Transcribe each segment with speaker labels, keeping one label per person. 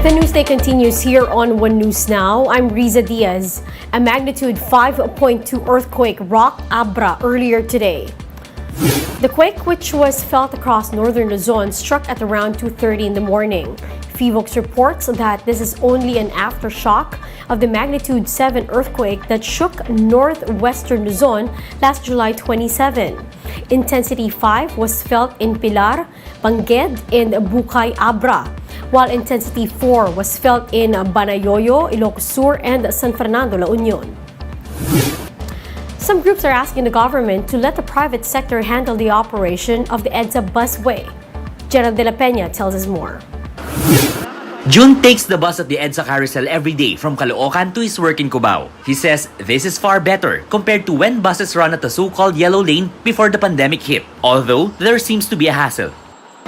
Speaker 1: The Newsday continues here on One News Now. I'm Riza Diaz. A magnitude 5.2 earthquake rocked Abra earlier today. The quake, which was felt across northern Luzon, struck at around 2:30 in the morning. PHIVOX reports that this is only an aftershock of the magnitude 7 earthquake that shook northwestern Luzon last July 27. Intensity 5 was felt in Pilar, Bangged, and Bukay, Abra, while intensity 4 was felt in Banayoyo, Ilocos Sur, and San Fernando, La Union. Some groups are asking the government to let the private sector handle the operation of the EDSA Busway. Gerald de la Peña tells us more.
Speaker 2: June takes the bus at the EDSA carousel every day from Caloocan to his work in Cubao. He says this is far better compared to when buses run at the so-called yellow lane before the pandemic hit, although there seems to be a hassle.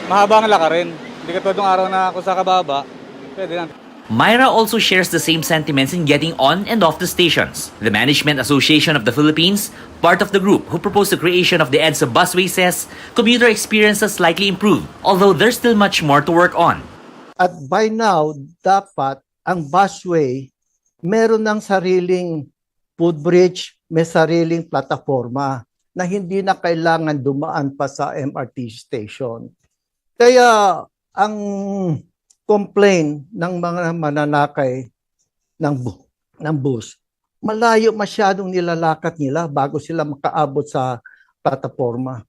Speaker 3: Mahaba ang lakarin. Hindi ka todo araw na ako sa kababa. Pwede lang.
Speaker 2: Myra also shares the same sentiments in getting on and off the stations. The Management Association of the Philippines, part of the group who proposed the creation of the EDSA Busway, says commuter experience has slightly improved, although there's still much more to work on.
Speaker 4: At by now, dapat ang busway meron ng sariling footbridge, may sariling plataforma na hindi na kailangan dumaan pa sa MRT station. Kaya ang complaint ng mga mananakay ng bus, malayo masyadong nilalakad nila bago sila makaabot sa plataforma.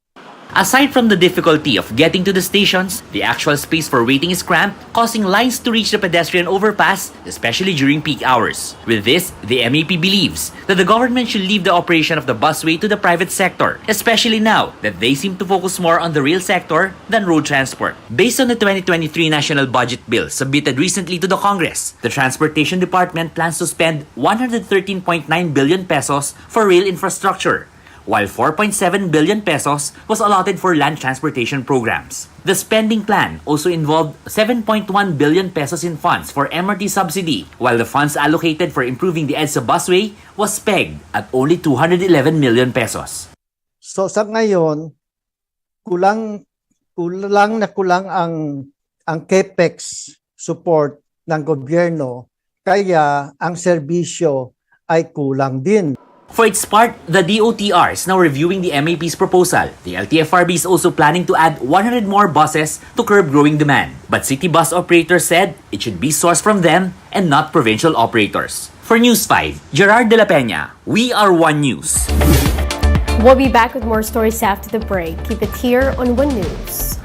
Speaker 2: Aside from the difficulty of getting to the stations, the actual space for waiting is cramped, causing lines to reach the pedestrian overpass, especially during peak hours. With this, the MAP believes that the government should leave the operation of the busway to the private sector, especially now that they seem to focus more on the rail sector than road transport. Based on the 2023 National Budget Bill submitted recently to the Congress, the Transportation Department plans to spend 113.9 billion pesos for rail infrastructure, while 4.7 billion pesos was allotted for land transportation programs. The spending plan also involved 7.1 billion pesos in funds for MRT subsidy, while the funds allocated for improving the EDSA Busway was pegged at only 211 million pesos.
Speaker 4: So sa ngayon, kulang ang CAPEX support ng gobyerno, kaya ang serbisyo ay kulang din.
Speaker 2: For its part, the DOTR is now reviewing the MAP's proposal. The LTFRB is also planning to add 100 more buses to curb growing demand. But city bus operators said it should be sourced from them and not provincial operators. For News 5, Gerard de la Peña, we are One News.
Speaker 1: We'll be back with more stories after the break. Keep it here on One News.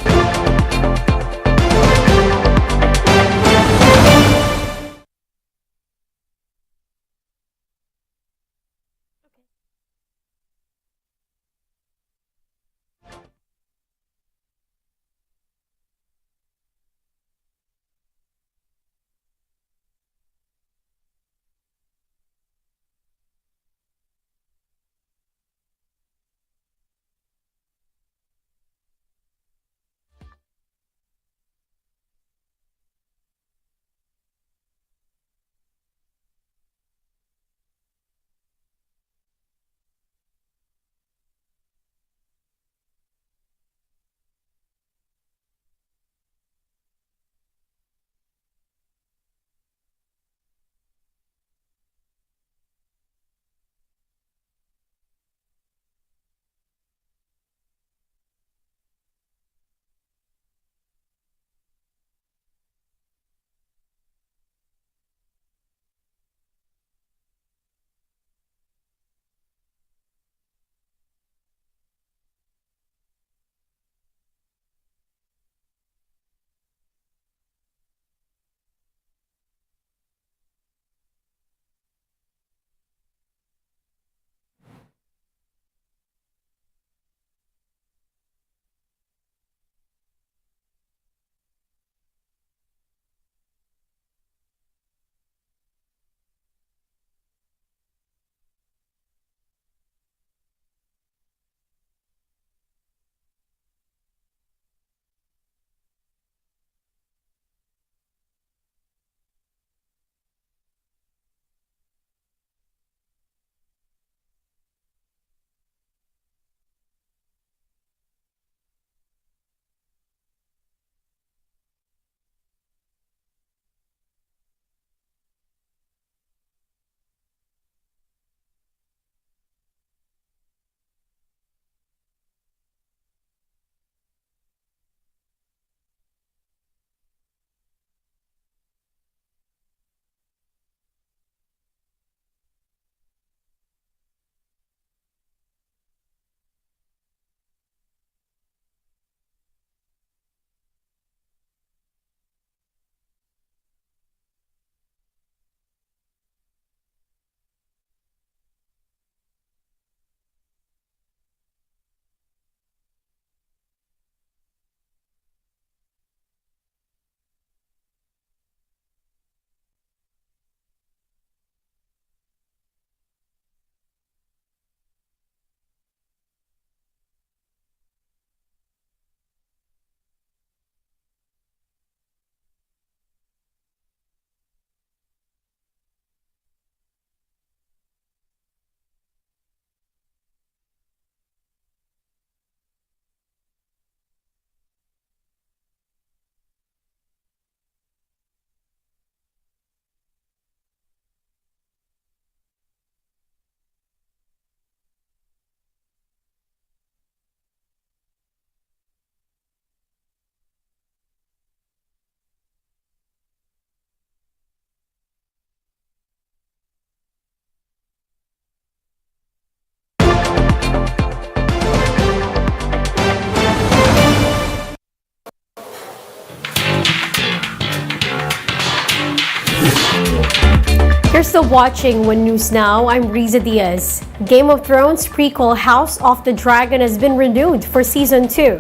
Speaker 1: You're still watching One News Now. I'm Riza Diaz. Game of Thrones prequel House of the Dragon has been renewed for Season 2.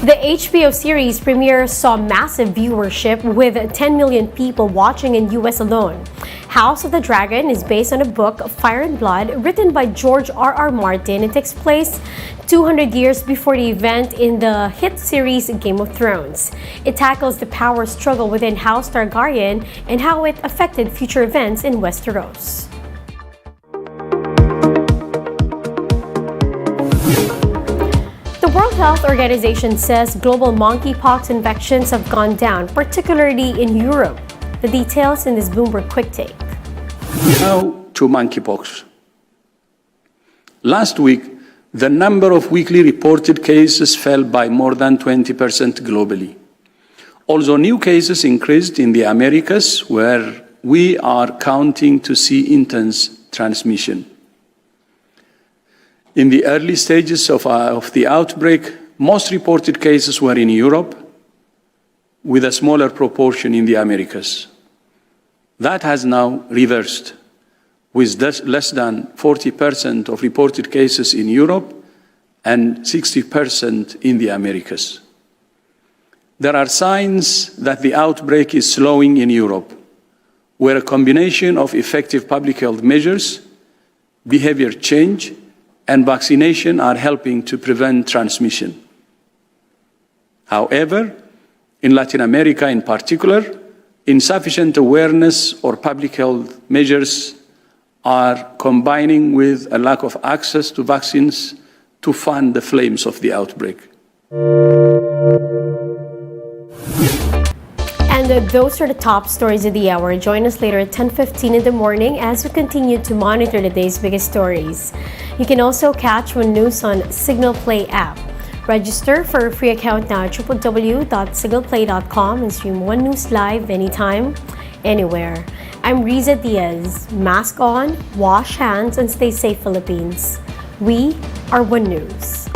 Speaker 1: The HBO series premiere saw massive viewership with 10 million people watching in US alone. House of the Dragon is based on a book, Fire and Blood, written by George R.R. Martin. It takes place 200 years before the event in the hit series Game of Thrones. It tackles the power struggle within House Targaryen and how it affected future events in Westeros. The World Health Organization says global monkeypox infections have gone down, particularly in Europe. The details in this Bloomberg Quick Take.
Speaker 5: Now to monkeypox. Last week, the number of weekly reported cases fell by more than 20% globally. Although new cases increased in the Americas, where we are counting to see intense transmission. In the early stages of the outbreak, most reported cases were in Europe, with a smaller proportion in the Americas. That has now reversed, with less than 40% of reported cases in Europe and 60% in the Americas. There are signs that the outbreak is slowing in Europe, where a combination of effective public health measures, behavior change, and vaccination are helping to prevent transmission. However, in Latin America in particular, insufficient awareness or public health measures are combining with a lack of access to vaccines to fan the flames of the outbreak.
Speaker 1: And those are the top stories of the hour. Join us later at 10:15 in the morning as we continue to monitor the day's biggest stories. You can also catch One News on Signal Play app. Register for a free account now at www.signalplay.com and stream One News live anytime, anywhere. I'm Riza Diaz. Mask on, wash hands, and stay safe, Philippines. We are One News.